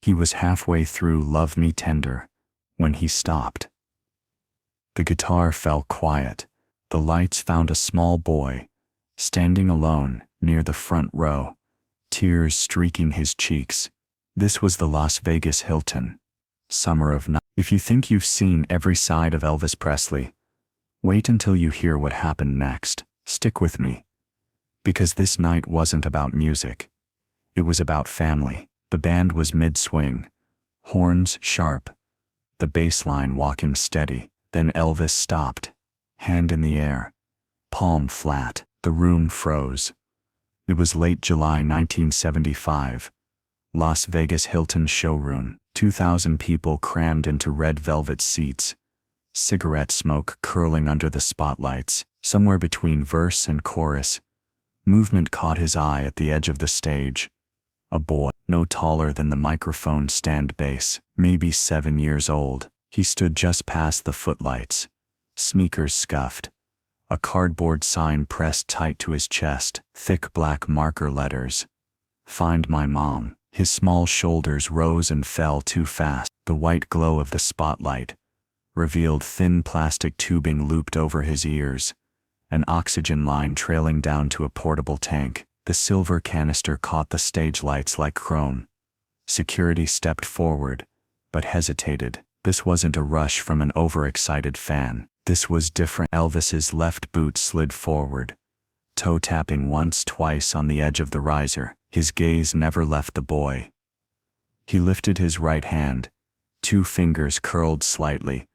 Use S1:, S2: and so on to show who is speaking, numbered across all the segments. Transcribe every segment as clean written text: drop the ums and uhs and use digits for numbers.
S1: He was halfway through Love Me Tender when he stopped. The guitar fell quiet. The lights found a small boy, standing alone near the front row, tears streaking his cheeks. This was the Las Vegas Hilton, summer of 19. If you think you've seen every side of Elvis Presley, wait until you hear what happened next. Stick with me. Because this night wasn't about music. It was about family. The band was mid-swing, horns sharp, the bass line walking steady. Then Elvis stopped, hand in the air, palm flat. The room froze. It was late July 1975. Las Vegas Hilton showroom. 2,000 people crammed into red velvet seats, cigarette smoke curling under the spotlights. Somewhere between verse and chorus, movement caught his eye at the edge of the stage. A boy, no taller than the microphone stand base, maybe 7 years old. He stood just past the footlights, sneakers scuffed, a cardboard sign pressed tight to his chest, thick black marker letters. Find my mom. His small shoulders rose and fell too fast. The white glow of the spotlight revealed thin plastic tubing looped over his ears, an oxygen line trailing down to a portable tank. The silver canister caught the stage lights like chrome. Security stepped forward, but hesitated. This wasn't a rush from an overexcited fan. This was different. Elvis's left boot slid forward, toe tapping once, twice on the edge of the riser. His gaze never left the boy. He lifted his right hand, 2 fingers curled slightly,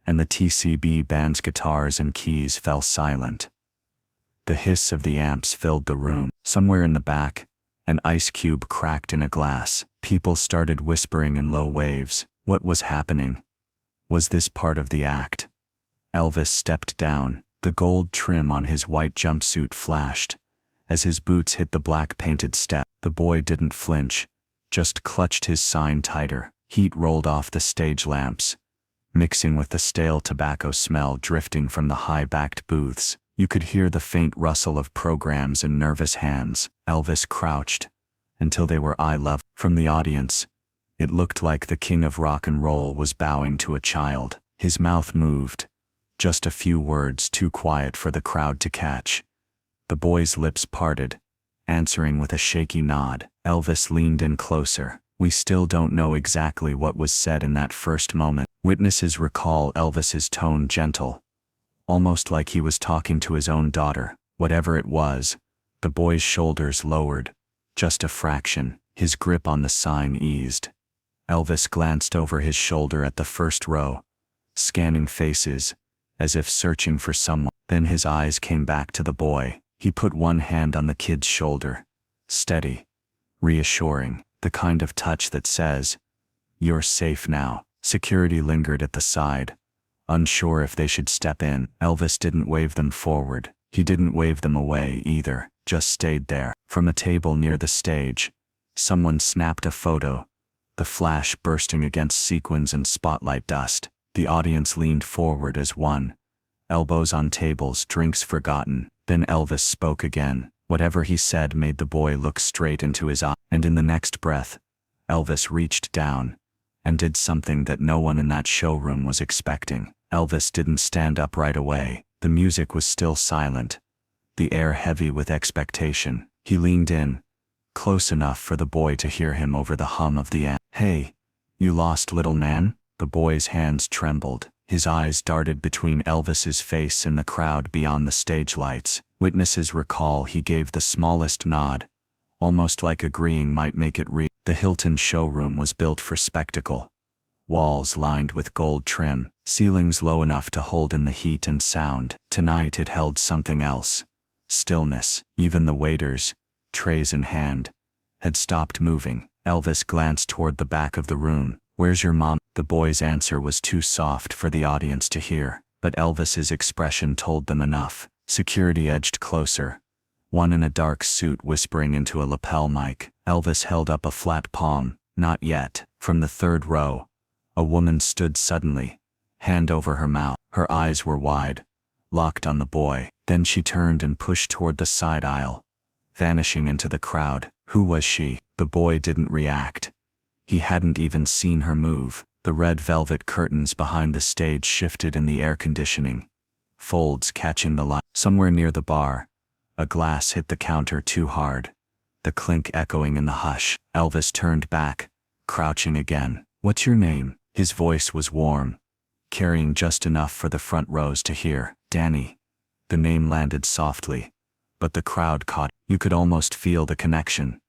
S1: and the TCB band's guitars and keys fell silent. The hiss of the amps filled the room. Somewhere in the back, an ice cube cracked in a glass. People started whispering in low waves. What was happening? Was this part of the act? Elvis stepped down. The gold trim on his white jumpsuit flashed as his boots hit the black painted step. The boy didn't flinch, just clutched his sign tighter. Heat rolled off the stage lamps, mixing with the stale tobacco smell drifting from the high-backed booths. You could hear the faint rustle of programs in nervous hands. Elvis crouched until they were eye level. From the audience, it looked like the king of rock and roll was bowing to a child. His mouth moved, just a few words too quiet for the crowd to catch. The boy's lips parted, answering with a shaky nod. Elvis leaned in closer. We still don't know exactly what was said in that first moment. Witnesses recall Elvis's tone gentle, almost like he was talking to his own daughter. Whatever it was, the boy's shoulders lowered, just a fraction. His grip on the sign eased. Elvis glanced over his shoulder at the first row, scanning faces, as if searching for someone. Then his eyes came back to the boy. He put one hand on the kid's shoulder, steady, reassuring, the kind of touch that says, "You're safe now." Security lingered at the side, unsure if they should step in. Elvis didn't wave them forward. He didn't wave them away either, just stayed there. From a table near the stage, someone snapped a photo, the flash bursting against sequins and spotlight dust. The audience leaned forward as one, elbows on tables, drinks forgotten. Then Elvis spoke again. Whatever he said made the boy look straight into his eye. And in the next breath, Elvis reached down and did something that no one in that showroom was expecting. Elvis didn't stand up right away. The music was still silent, the air heavy with expectation. He leaned in, close enough for the boy to hear him over the hum of the amp. "Hey, you lost little Nan?" The boy's hands trembled. His eyes darted between Elvis's face and the crowd beyond the stage lights. Witnesses recall he gave the smallest nod, almost like agreeing might make it real. The Hilton showroom was built for spectacle. Walls lined with gold trim, ceilings low enough to hold in the heat and sound. Tonight it held something else. Stillness. Even the waiters, trays in hand, had stopped moving. Elvis glanced toward the back of the room. "Where's your mom?" The boy's answer was too soft for the audience to hear, but Elvis's expression told them enough. Security edged closer, one in a dark suit whispering into a lapel mic. Elvis held up a flat palm. "Not yet." From the third row, a woman stood suddenly, hand over her mouth. Her eyes were wide, locked on the boy. Then she turned and pushed toward the side aisle, vanishing into the crowd. Who was she? The boy didn't react. He hadn't even seen her move. The red velvet curtains behind the stage shifted in the air conditioning, folds catching the light. Somewhere near the bar, a glass hit the counter too hard, the clink echoing in the hush. Elvis turned back, crouching again. "What's your name?" His voice was warm, carrying just enough for the front rows to hear. "Danny." The name landed softly, but the crowd caught. You could almost feel the connection.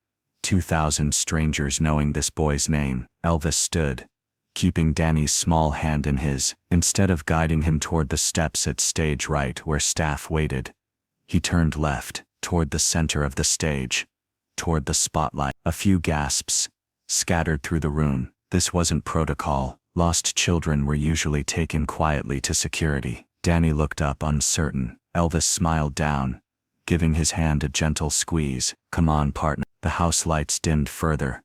S1: 2,000 strangers knowing this boy's name. Elvis stood, keeping Danny's small hand in his. Instead of guiding him toward the steps at stage right where staff waited, he turned left, toward the center of the stage, toward the spotlight. A few gasps scattered through the room. This wasn't protocol. Lost children were usually taken quietly to security. Danny looked up uncertain. Elvis smiled down, giving his hand a gentle squeeze. "Come on, partner." The house lights dimmed further,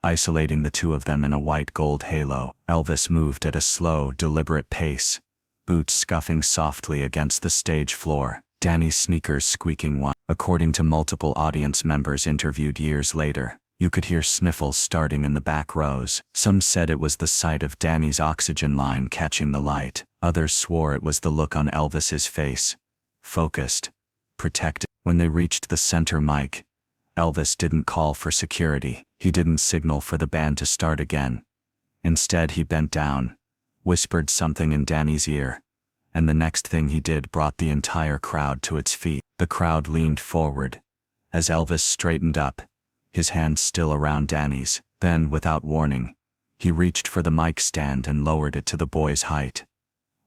S1: isolating the two of them in a white gold halo. Elvis moved at a slow, deliberate pace, boots scuffing softly against the stage floor, Danny's sneakers squeaking one. According to multiple audience members interviewed years later, you could hear sniffles starting in the back rows. Some said it was the sight of Danny's oxygen line catching the light. Others swore it was the look on Elvis's face. Focused, protected. When they reached the center mic, Elvis didn't call for security. He didn't signal for the band to start again. Instead, he bent down, whispered something in Danny's ear, and the next thing he did brought the entire crowd to its feet. The crowd leaned forward as Elvis straightened up, his hand still around Danny's. Then, without warning, he reached for the mic stand and lowered it to the boy's height.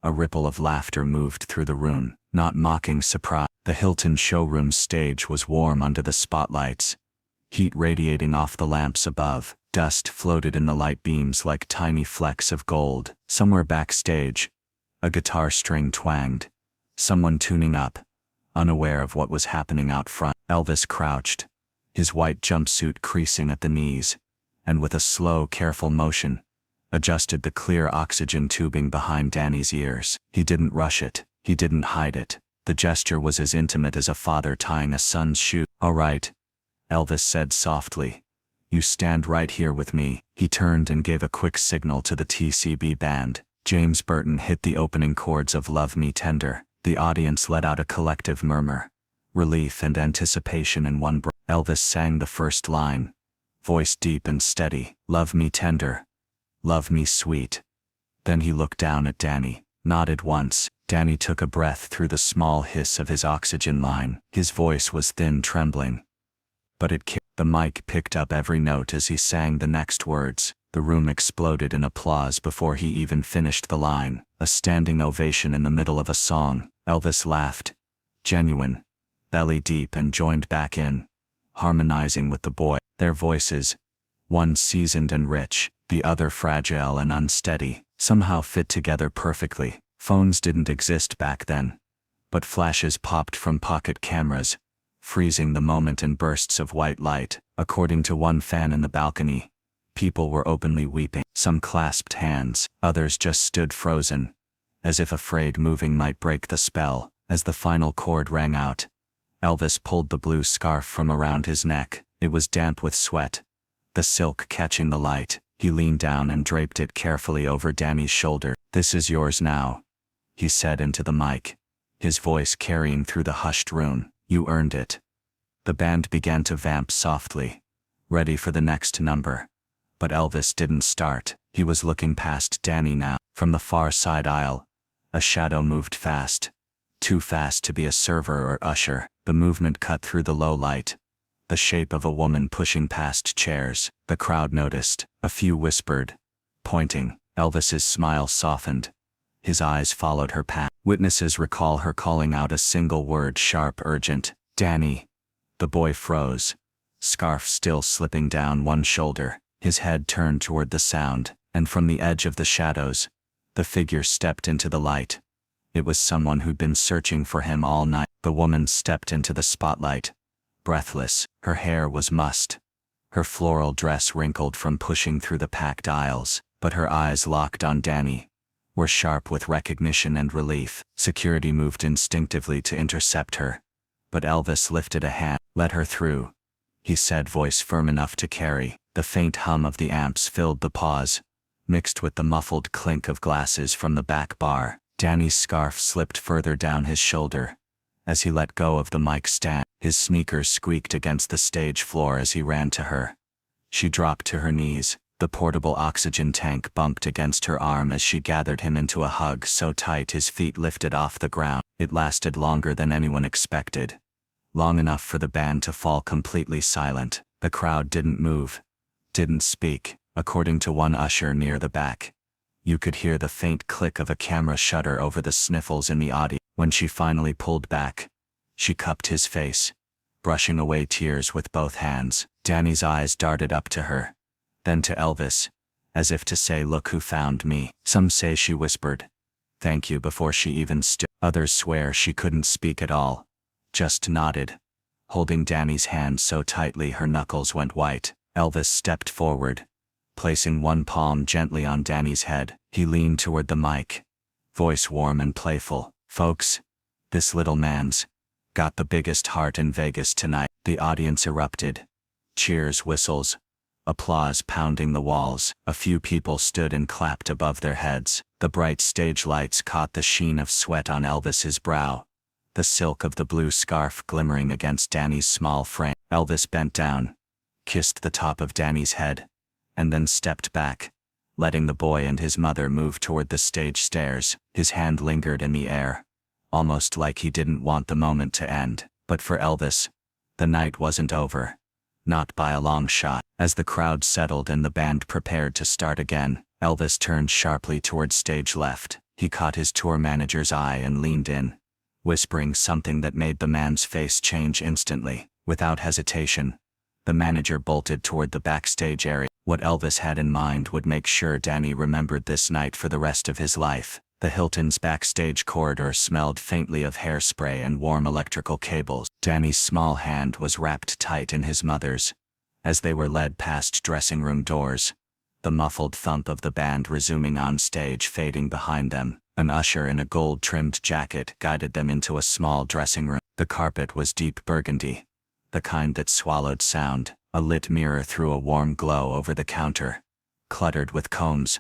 S1: A ripple of laughter moved through the room, not mocking surprise. The Hilton showroom stage was warm under the spotlights, heat radiating off the lamps above. Dust floated in the light beams like tiny flecks of gold. Somewhere backstage, a guitar string twanged, someone tuning up, unaware of what was happening out front. Elvis crouched, his white jumpsuit creasing at the knees, and with a slow, careful motion, adjusted the clear oxygen tubing behind Danny's ears. He didn't rush it. He didn't hide it. The gesture was as intimate as a father tying a son's shoe. "All right," Elvis said softly. "You stand right here with me." He turned and gave a quick signal to the TCB band. James Burton hit the opening chords of "Love Me Tender." The audience let out a collective murmur, relief and anticipation in one breath. Elvis sang the first line, voice deep and steady. "Love me tender. Love me sweet." Then he looked down at Danny, nodded once. Danny took a breath through the small hiss of his oxygen line. His voice was thin, trembling, but it carried. The mic picked up every note as he sang the next words. The room exploded in applause before he even finished the line. A standing ovation in the middle of a song. Elvis laughed, genuine, belly deep, and joined back in, harmonizing with the boy. Their voices, one seasoned and rich, the other fragile and unsteady, somehow fit together perfectly. Phones didn't exist back then, but flashes popped from pocket cameras, freezing the moment in bursts of white light. According to one fan in the balcony, people were openly weeping. Some clasped hands, others just stood frozen, as if afraid moving might break the spell. As the final chord rang out, Elvis pulled the blue scarf from around his neck. It was damp with sweat, the silk catching the light. He leaned down and draped it carefully over Danny's shoulder. "This is yours now," he said into the mic, his voice carrying through the hushed room. "You earned it." The band began to vamp softly, ready for the next number. But Elvis didn't start. He was looking past Danny now. From the far side aisle, a shadow moved fast, too fast to be a server or usher. The movement cut through the low light, the shape of a woman pushing past chairs. The crowd noticed. A few whispered, pointing. Elvis's smile softened. His eyes followed her path. Witnesses recall her calling out a single word, sharp, urgent. "Danny." The boy froze, scarf still slipping down one shoulder. His head turned toward the sound, and from the edge of the shadows, the figure stepped into the light. It was someone who'd been searching for him all night. The woman stepped into the spotlight, breathless. Her hair was mussed, her floral dress wrinkled from pushing through the packed aisles, but her eyes, locked on Danny, were sharp with recognition and relief. Security moved instinctively to intercept her, but Elvis lifted a hand. "Let her through," he said, voice firm enough to carry. The faint hum of the amps filled the pause, mixed with the muffled clink of glasses from the back bar. Danny's scarf slipped further down his shoulder. As he let go of the mic stand, his sneakers squeaked against the stage floor as he ran to her. She dropped to her knees. The portable oxygen tank bumped against her arm as she gathered him into a hug so tight his feet lifted off the ground. It lasted longer than anyone expected. Long enough for the band to fall completely silent. The crowd didn't move, didn't speak, according to one usher near the back. You could hear the faint click of a camera shutter over the sniffles in the audience. When she finally pulled back, she cupped his face, brushing away tears with both hands. Danny's eyes darted up to her, then to Elvis, as if to say, "Look who found me." Some say she whispered, "Thank you," before she even stood. Others swear she couldn't speak at all, just nodded, holding Danny's hand so tightly her knuckles went white. Elvis stepped forward, placing one palm gently on Danny's head. He leaned toward the mic, voice warm and playful. "Folks, this little man's got the biggest heart in Vegas tonight." The audience erupted. Cheers, whistles, applause pounding the walls. A few people stood and clapped above their heads. The bright stage lights caught the sheen of sweat on Elvis's brow, the silk of the blue scarf glimmering against Danny's small frame. Elvis bent down, kissed the top of Danny's head, and then stepped back, letting the boy and his mother move toward the stage stairs. His hand lingered in the air, almost like he didn't want the moment to end. But for Elvis, the night wasn't over. Not by a long shot. As the crowd settled and the band prepared to start again, Elvis turned sharply toward stage left. He caught his tour manager's eye and leaned in, whispering something that made the man's face change instantly. Without hesitation, the manager bolted toward the backstage area. What Elvis had in mind would make sure Danny remembered this night for the rest of his life. The Hilton's backstage corridor smelled faintly of hairspray and warm electrical cables. Danny's small hand was wrapped tight in his mother's. As they were led past dressing room doors, the muffled thump of the band resuming on stage fading behind them. An usher in a gold-trimmed jacket guided them into a small dressing room. The carpet was deep burgundy, the kind that swallowed sound. A lit mirror threw a warm glow over the counter, cluttered with combs,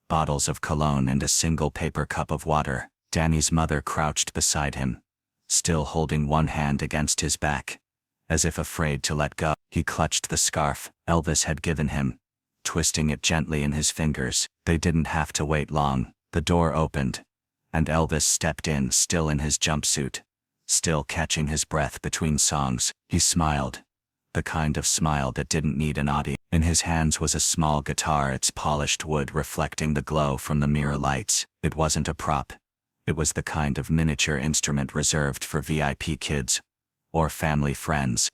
S1: bottles of cologne and a single paper cup of water. Danny's mother crouched beside him, still holding one hand against his back, as if afraid to let go. He clutched the scarf Elvis had given him, twisting it gently in his fingers. They didn't have to wait long. The door opened, and Elvis stepped in, still in his jumpsuit, still catching his breath between songs. He smiled, the kind of smile that didn't need an audience. In his hands was a small guitar, its polished wood reflecting the glow from the mirror lights. It wasn't a prop. It was the kind of miniature instrument reserved for VIP kids or family friends.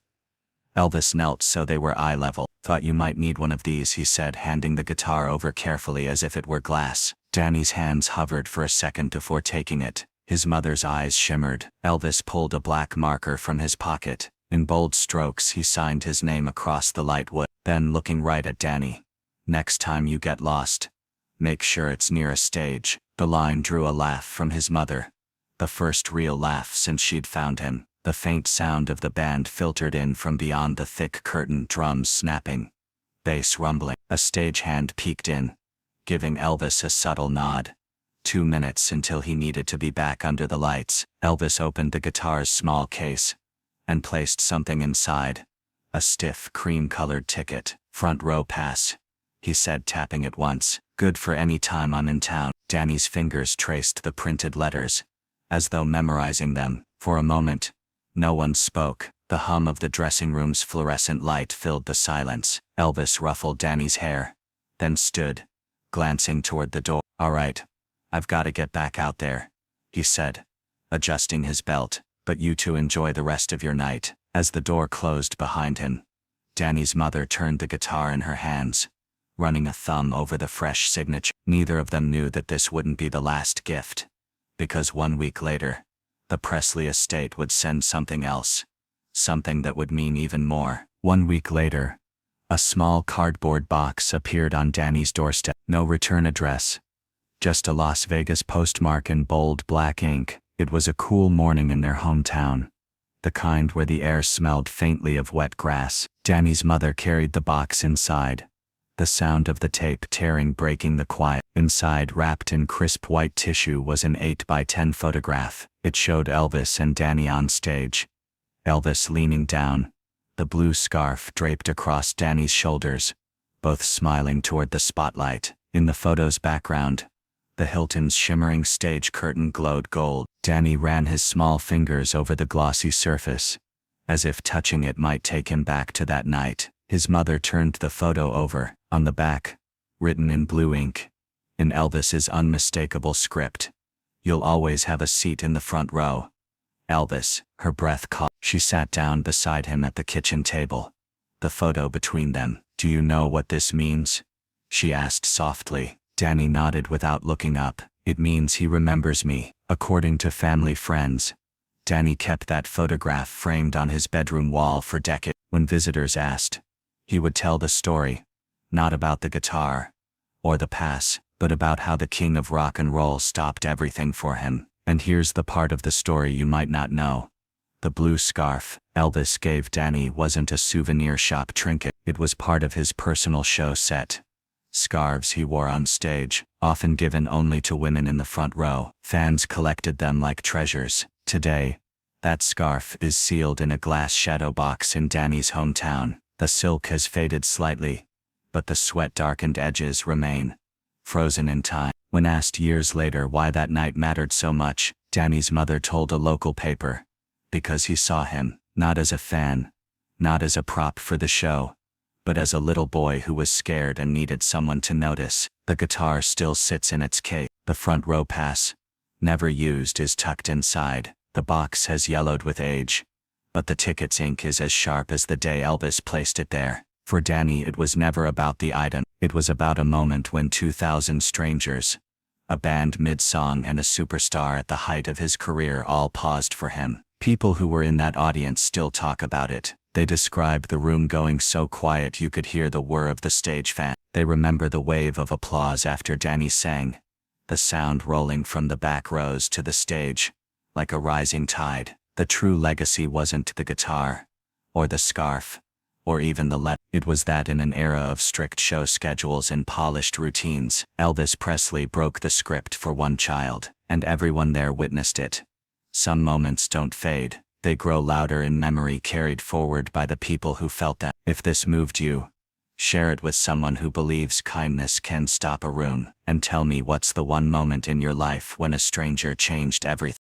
S1: Elvis knelt so they were eye level. "Thought you might need one of these," he said, handing the guitar over carefully as if it were glass. Danny's hands hovered for a second before taking it. His mother's eyes shimmered. Elvis pulled a black marker from his pocket. In bold strokes he signed his name across the light wood. Then, looking right at Danny, "Next time you get lost, make sure it's near a stage." The line drew a laugh from his mother, the first real laugh since she'd found him. The faint sound of the band filtered in from beyond the thick curtain, drums snapping, bass rumbling. A stagehand peeked in, giving Elvis a subtle nod. 2 minutes until he needed to be back under the lights. Elvis opened the guitar's small case and placed something inside. A stiff, cream-colored ticket. "Front row pass," he said, tapping it once. "Good for any time I'm in town." Danny's fingers traced the printed letters, as though memorizing them. For a moment, no one spoke. The hum of the dressing room's fluorescent light filled the silence. Elvis ruffled Danny's hair, then stood, glancing toward the door. "All right, I've got to get back out there," he said, adjusting his belt. "But you two enjoy the rest of your night." As the door closed behind him, Danny's mother turned the guitar in her hands, running a thumb over the fresh signature. Neither of them knew that this wouldn't be the last gift, because 1 week later, the Presley estate would send something else, something that would mean even more. 1 week later, a small cardboard box appeared on Danny's doorstep. No return address, just a Las Vegas postmark in bold black ink. It was a cool morning in their hometown, the kind where the air smelled faintly of wet grass. Danny's mother carried the box inside. The sound of the tape tearing breaking the quiet. Inside, wrapped in crisp white tissue, was an 8x10 photograph. It showed Elvis and Danny on stage. Elvis leaning down, the blue scarf draped across Danny's shoulders, both smiling toward the spotlight. In the photo's background, the Hilton's shimmering stage curtain glowed gold. Danny ran his small fingers over the glossy surface, as if touching it might take him back to that night. His mother turned the photo over. On the back, written in blue ink, in Elvis's unmistakable script, "You'll always have a seat in the front row." Elvis, her breath caught. She sat down beside him at the kitchen table, the photo between them. "Do you know what this means?" she asked softly. Danny nodded without looking up. "It means he remembers me." According to family friends, Danny kept that photograph framed on his bedroom wall for decades. When visitors asked, he would tell the story, not about the guitar or the past, but about how the king of rock and roll stopped everything for him. And here's the part of the story you might not know. The blue scarf Elvis gave Danny wasn't a souvenir shop trinket. It was part of his personal show set. Scarves he wore on stage, often given only to women in the front row. Fans collected them like treasures. Today, that scarf is sealed in a glass shadow box in Danny's hometown. The silk has faded slightly, but the sweat-darkened edges remain, frozen in time. When asked years later why that night mattered so much, Danny's mother told a local paper, "Because he saw him, not as a fan, not as a prop for the show, but as a little boy who was scared and needed someone to notice." The guitar still sits in its case. The front row pass, never used, is tucked inside. The box has yellowed with age, but the ticket's ink is as sharp as the day Elvis placed it there. For Danny, it was never about the item. It was about a moment when 2,000 strangers, a band mid-song and a superstar at the height of his career, all paused for him. People who were in that audience still talk about it. They describe the room going so quiet you could hear the whir of the stage fan. They remember the wave of applause after Danny sang, the sound rolling from the back rows to the stage, like a rising tide. The true legacy wasn't the guitar, or the scarf, or even the letter. It was that in an era of strict show schedules and polished routines, Elvis Presley broke the script for one child, and everyone there witnessed it. Some moments don't fade. They grow louder in memory, carried forward by the people who felt them. If this moved you, share it with someone who believes kindness can stop a room. And tell me, what's the one moment in your life when a stranger changed everything?